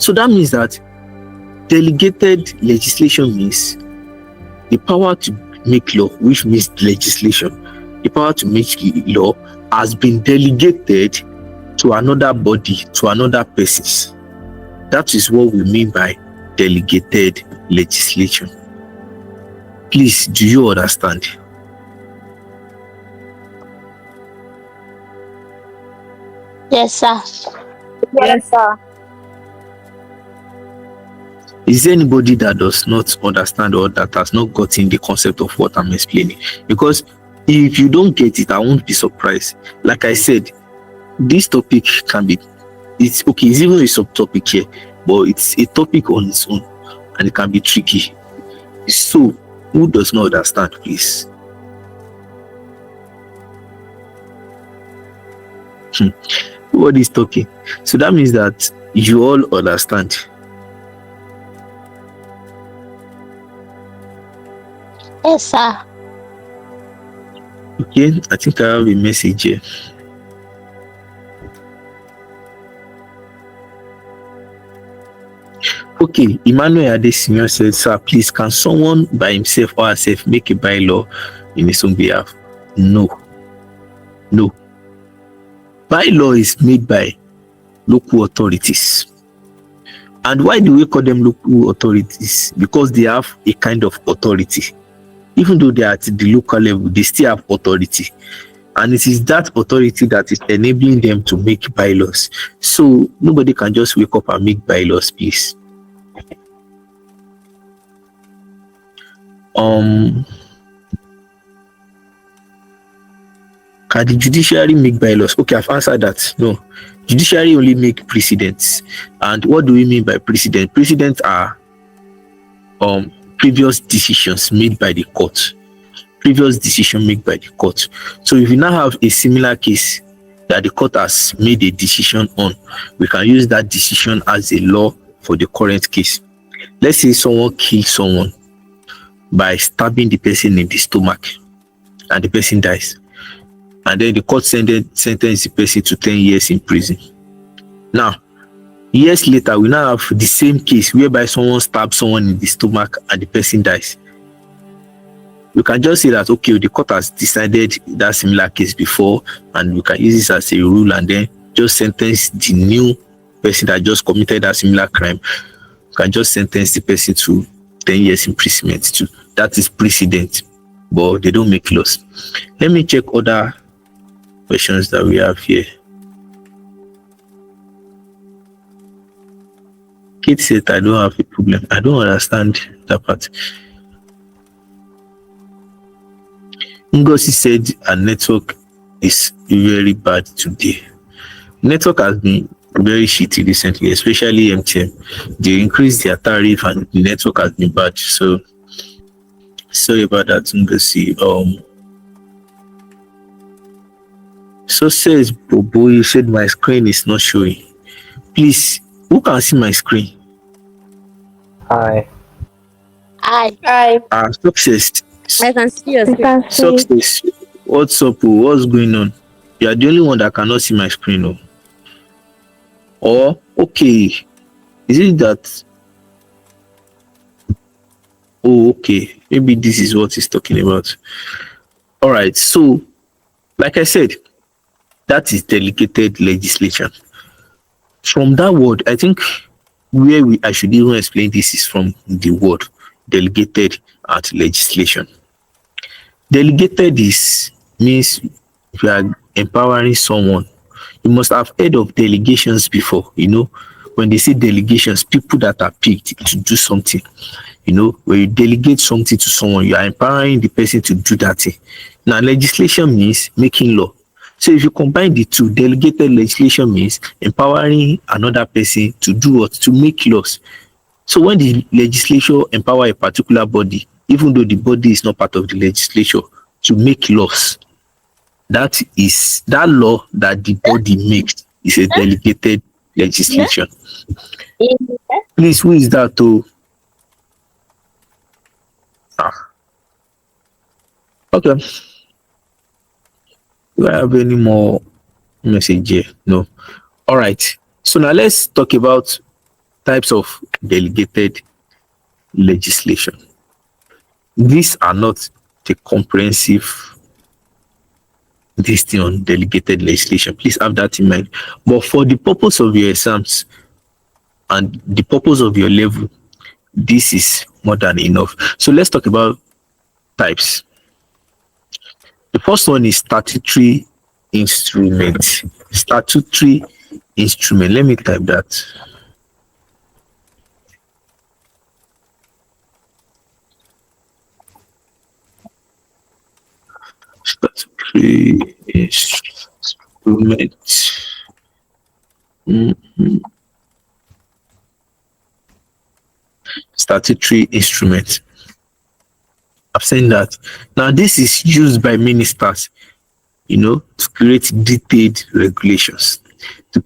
So that means that delegated legislation means the power to make law, which means legislation, the power to make law has been delegated to another body, to another person. That is what we mean by delegated legislation. Please, do you understand? Yes, sir. Yes, sir. Is there anybody that does not understand or that has not gotten the concept of what I'm explaining? Because if you don't get it, I won't be surprised. Like I said, this topic can be, it's okay, it's even a subtopic here, but it's a topic on its own and it can be tricky. So, who does not understand, please? Nobody is talking. So that means that you all understand. Yes, sir. Okay, I think I have a message here. Okay, Emmanuel Adesina said, sir, please, can someone by himself or herself make a bylaw in his own behalf? No. No. Bylaw is made by local authorities. And why do we call them local authorities? Because they have a kind of authority. Even though they are at the local level, they still have authority. And it is that authority that is enabling them to make bylaws. So nobody can just wake up and make bylaws, please. Can the judiciary make bylaws? Okay, I've answered that. No. Judiciary only make precedents. And what do we mean by precedent? Precedents are previous decisions made by the court. Previous decision made by the court. So if you now have a similar case that the court has made a decision on, we can use that decision as a law for the current case. Let's say someone kills someone by stabbing the person in the stomach and the person dies. And then the court sentenced the person to 10 years in prison. Now, years later, we now have the same case whereby someone stabs someone in the stomach and the person dies. We can just say that, okay, the court has decided that similar case before, and we can use this as a rule and then just sentence the new person that just committed that similar crime. We can just sentence the person to 10 years imprisonment too. That is precedent, but they don't make laws. Let me check other questions that we have here. Kate said, I don't have a problem. I don't understand that part. Ngozi said, a network is very bad today. Network has been very shitty recently, especially MTN. They increased their tariff and the network has been bad. So sorry about that, Ngozi. So says Bobo, you said my screen is not showing. Please, who can see my screen? Hi. Success. I can see your screen. Success. What's up? What's going on? You are the only one that cannot see my screen. Oh. Or, okay. Is it that? Oh, okay. Maybe this is what he's talking about. All right. So, like I said, that is delegated legislation. From that word, I think where I should even explain this is from the word delegated and legislation. Delegated means you are empowering someone. You must have heard of delegations before. You know, when they say delegations, people that are picked to do something. You know, when you delegate something to someone, you are empowering the person to do that thing. Now, legislation means making law. So if you combine the two, delegated legislation means empowering another person to do what? To make laws. So when the legislature empower a particular body, even though the body is not part of the legislature, to make laws, that law that the body makes is a delegated legislation. Please, who is that? Okay. Do I have any more message here? No. All right. So now let's talk about Types of delegated legislation. These are not the comprehensive this thing on delegated legislation. Please have that in mind. But for the purpose of your exams and the purpose of your level, this is more than enough. So let's talk about types. The first one is statutory instrument. Statutory instrument. Let me type that. Statutory instrument. Statutory instrument. I've seen that. Now, this is used by ministers, to create detailed regulations. There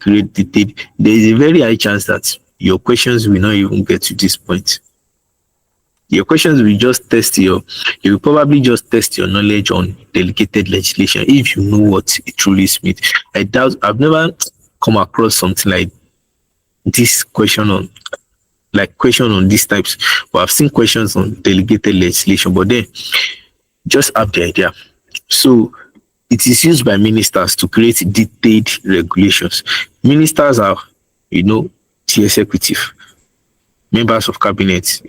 is a very high chance that your questions will not even get to this point. Your questions will just you will probably just test your knowledge on delegated legislation if you know what it truly means. I've never come across something like this question on these types, but I've seen questions on delegated legislation, but then just have the idea. So it is used by ministers to create detailed regulations. Ministers are, the executive, members of cabinet,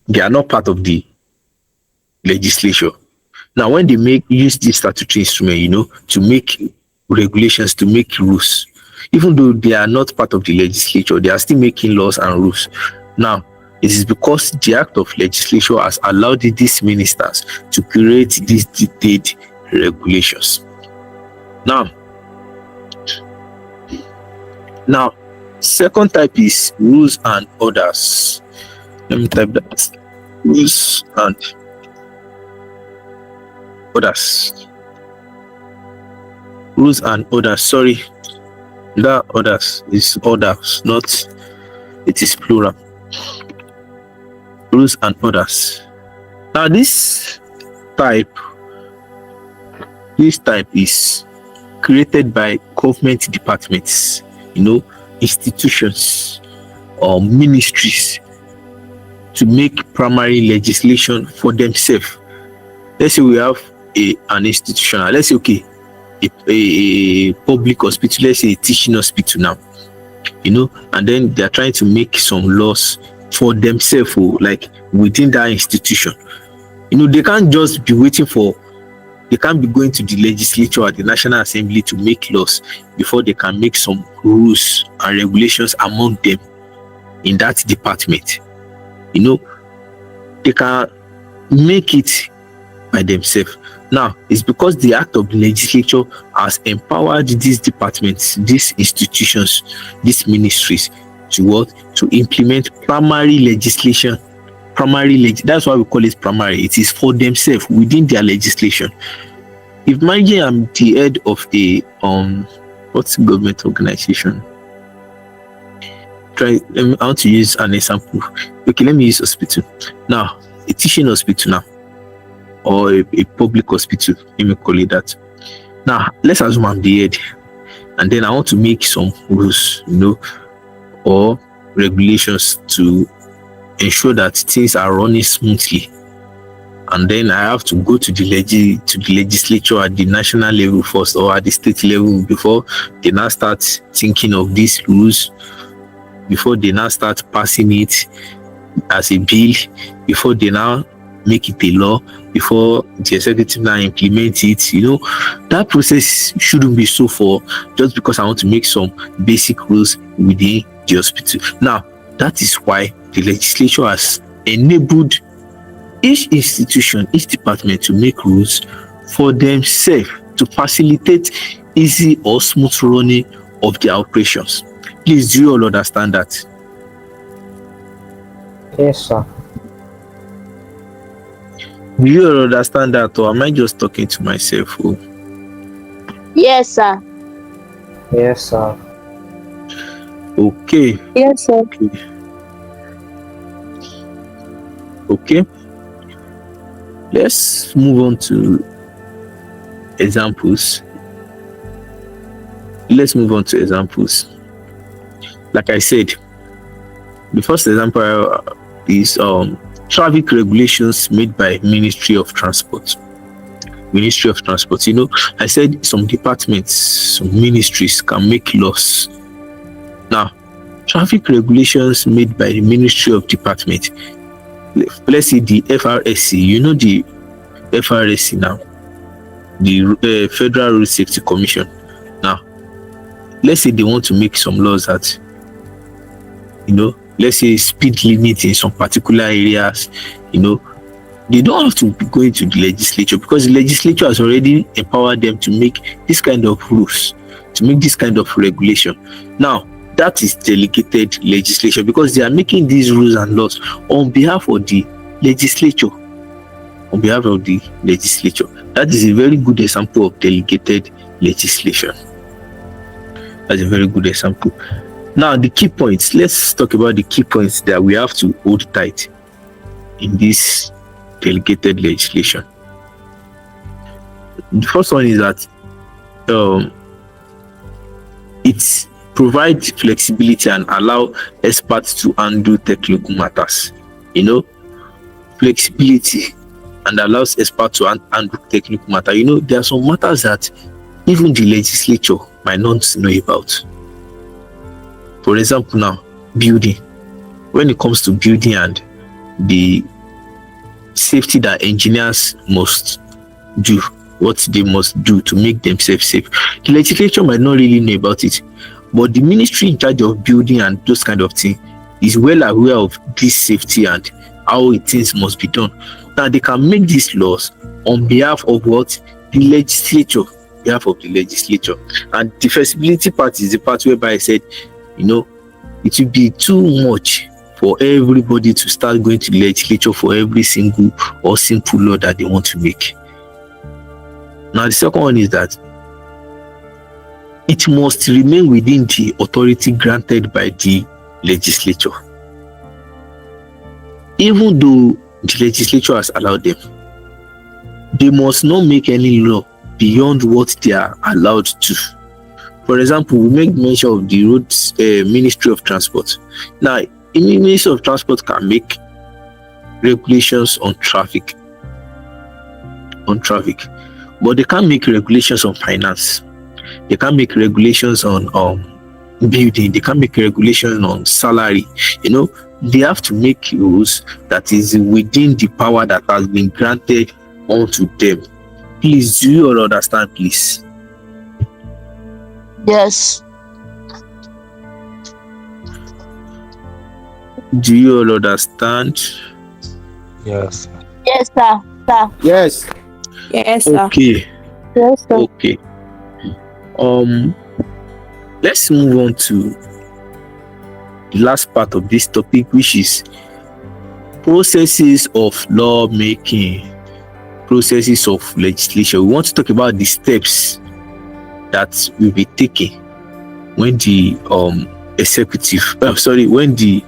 they are not part of the legislature. Now, when they use this statutory instrument, to make regulations, to make rules, even though they are not part of the legislature, they are still making laws and rules. Now, it is because the act of legislature has allowed these ministers to create these detailed regulations. Now, second type is rules and orders. Let me type that. Rules and orders. Rules and orders. Sorry, that orders is orders, not. It is plural. Rules and orders. Now, this type is created by government departments, institutions or ministries, to make primary legislation for themselves. Let's say we have an institution. Let's say, a public hospital, let's say a teaching hospital now, and then they are trying to make some laws for themselves, like within that institution. They can't just be they can't be going to the legislature or the National Assembly to make laws before they can make some rules and regulations among them in that department. They can make it by themselves. Now, it's because the act of the legislature has empowered these departments, these institutions, these ministries to implement primary legislation. That's why we call it primary. It is for themselves within their legislation. If I'm the head of a what's government organization? I want to use an example. Okay, let me use hospital. Now, a teaching hospital now, or a public hospital, let me call it that. Now, let's assume I'm the head, and then I want to make some rules, or regulations to ensure that things are running smoothly. And then I have to go to the legislature at the national level first, or at the state level, before they now start thinking of these rules, before they now start passing it as a bill, before they now make it a law, before the executive now implement it. That process shouldn't be so for just because I want to make some basic rules within the hospital. Now, that is why the legislature has enabled each institution, each department to make rules for themselves to facilitate easy or smooth running of their operations. Please, do you all understand that? Yes, sir. Do you all understand that, or am I just talking to myself? Yes, sir. Yes, sir. Okay. Yes, sir. Okay. Let's move on to examples. Like I said, The first example is traffic regulations made by Ministry of Transport. Ministry of Transport. I said some departments, some ministries can make laws. Now, traffic regulations made by the Ministry of Department. Let's say the FRSC. The FRSC now, the Federal Road Safety Commission. Now, let's say they want to make some laws that, let's say speed limit in some particular areas, they don't have to be going to the legislature, because the legislature has already empowered them to make this kind of rules, to make this kind of regulation. Now, that is delegated legislation, because they are making these rules and laws on behalf of the legislature. On behalf of the legislature. That is a very good example of delegated legislation. That's a very good example. Now, the key points. Let's talk about the key points that we have to hold tight in this delegated legislation. The first one is that it provides flexibility and allow experts to handle technical matters. Flexibility and allows experts to handle technical matter. There are some matters that even the legislature might not know about. For example, now, building. When it comes to building and the safety that engineers must do, what they must do to make themselves safe, the legislature might not really know about it. But the ministry in charge of building and those kind of things is well aware of this safety and how things must be done. Now, they can make these laws on behalf of what? The legislature. Behalf of the legislature. And the flexibility part is the part whereby I said, it will be too much for everybody to start going to the legislature for every single or simple law that they want to make. Now, the second one is that it must remain within the authority granted by the legislature. Even though the legislature has allowed them, they must not make any law beyond what they are allowed to. For example, we make mention of the roads Ministry of Transport. Now, the Ministry of Transport can make regulations on traffic, but they can't make regulations on finance. They can't make regulations on building. They can't make regulations on salary. They have to make rules that is within the power that has been granted unto them. Please, do you all understand, please? Yes. Do you all understand? Yes. Yes, sir. Yes. Yes, sir. Okay. Yes, sir. Okay. Let's move on to the last part of this topic, which is processes of lawmaking, processes of legislation. We want to talk about the steps that will be taken when the when the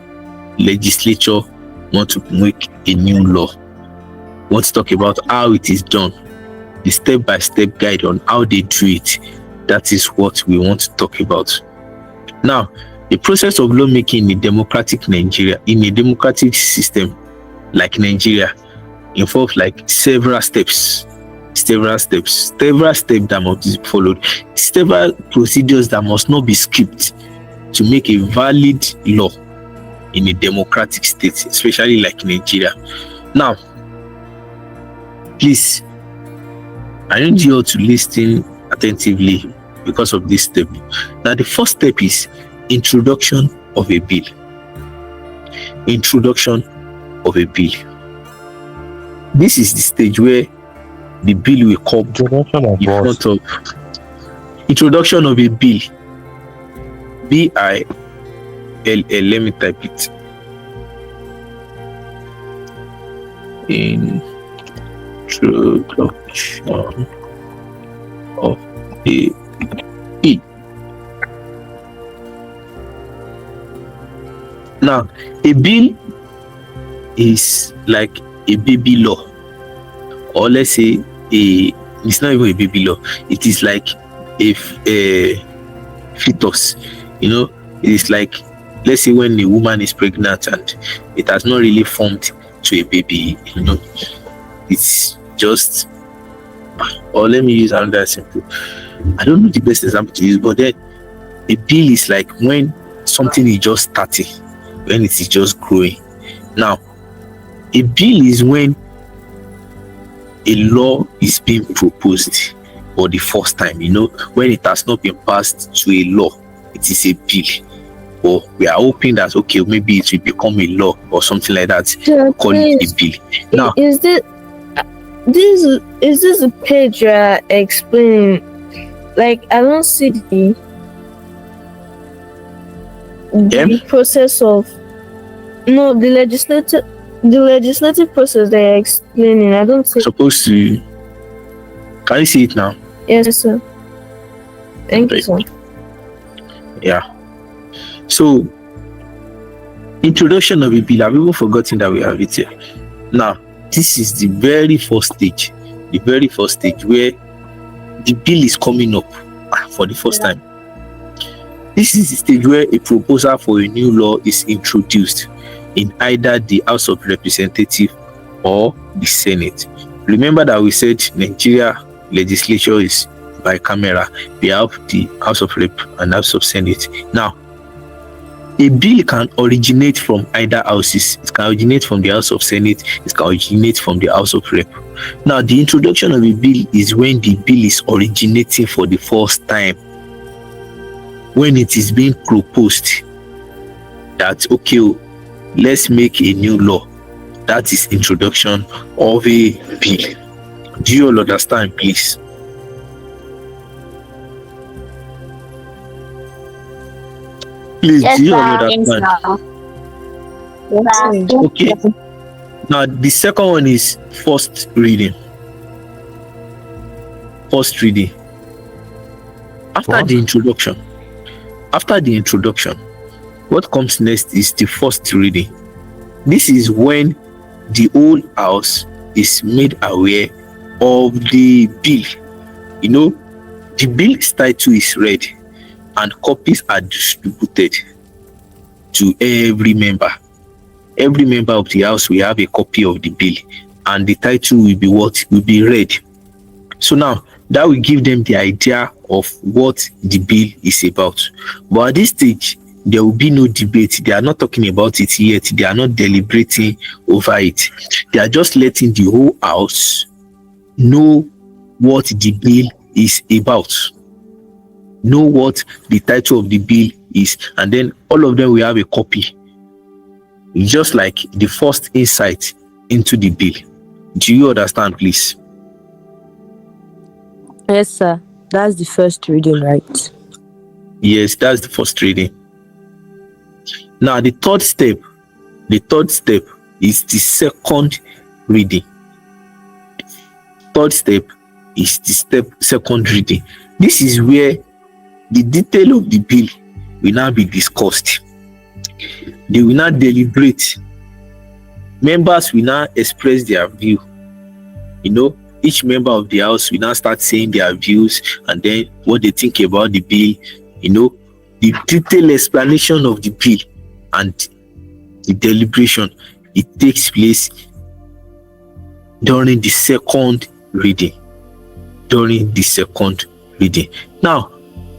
legislature want to make a new law. We want to talk about how it is done, the step-by-step guide on how they do it. That is what we want to talk about. Now, the process of lawmaking in a democratic system like Nigeria involves like several steps that must be followed, several procedures that must not be skipped to make a valid law in a democratic state, especially like Nigeria. Now, please, I need you all to listen attentively because of this step. Now, the first step is introduction of a bill. Introduction of a bill. This is the stage where the bill will come in front of introduction of a bill. BILL. Let me type it. Introduction of a bill. Now, a bill is like a baby law, or let's say it's not even a baby law. It is like a fetus. It is like let's say when a woman is pregnant and it has not really formed to a baby, it's just, or let me use another simple, I don't know the best example to use, but then a bill is like when something is just starting, when it is just growing. Now, a bill is when a law is being proposed for the first time, when it has not been passed to a law, it is a bill. Or we are hoping that, okay, maybe it will become a law or something like that. So Call it a bill. Now, is this a page you're explaining? Like, I don't see the process of the legislative process they're explaining. I don't see. Supposed to. Can you see it now? Yes, sir. Thank you, sir. Yeah. So, introduction of a bill. I've even forgotten that we have it here. Now, this is the very first stage. The very first stage where the bill is coming up for the first time. This is the stage where a proposal for a new law is introduced in either the House of Representatives or the Senate. Remember that we said Nigeria legislature is bicameral. We have the House of Rep and House of Senate. Now, a bill can originate from either houses. It can originate from the House of Senate. It can originate from the House of Rep. Now, the introduction of a bill is when the bill is originating for the first time. When it is being proposed that, okay, let's make a new law. That is introduction of a bill. Do you all understand, please? Please, Yes, do you all sir. understand? Yes, sir. Okay. Now, the second one is first reading. First reading. After the introduction, what comes next is the first reading. This is when the whole house is made aware of the bill. The bill's title is read and copies are distributed to every member. Every member of the house will have a copy of the bill and the title will be what will be read. So now that will give them the idea of what the bill is about. But at this stage, there will be no debate. They are not talking about it yet. They are not deliberating over it. They are just letting the whole house know what the bill is about, know what the title of the bill is, and then all of them will have a copy. It's just like the first insight into the bill. Do you understand, please? Yes, sir. That's the first reading, right? Yes, that's the first reading. Now, the third step is the second reading. Third step is the second reading. This is where the detail of the bill will now be discussed. They will now deliberate. Members will now express their view. Each member of the house will now start saying their views and then what they think about the bill. The detailed explanation of the bill and the deliberation, it takes place during the second reading. Now,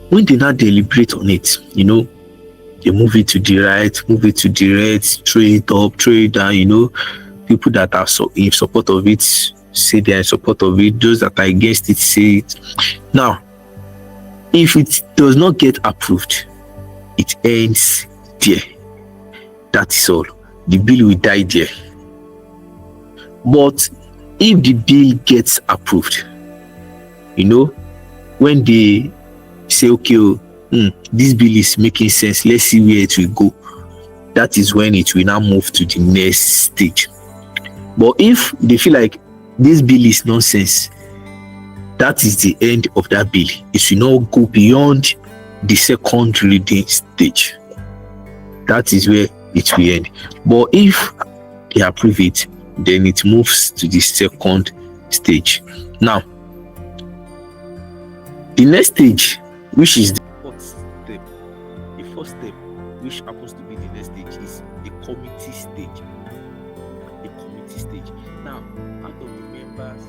when they now deliberate on it, they move it to the right, throw it up, throw it down. People that are in support of it say they are in support of it. Those that are against it say it. Now, if it does not get approved, it ends there. That is all. The bill will die there. But if the bill gets approved, when they say, okay, this bill is making sense, let's see where it will go, that is when it will now move to the next stage. But if they feel like this bill is nonsense, that is the end of that bill. It will not go beyond the second reading stage. That is where it will end. But if they approve it, then it moves to the second stage. Now, the next stage, which is the fourth step, which happens to be stage is the committee stage. The committee stage. Now, out of the members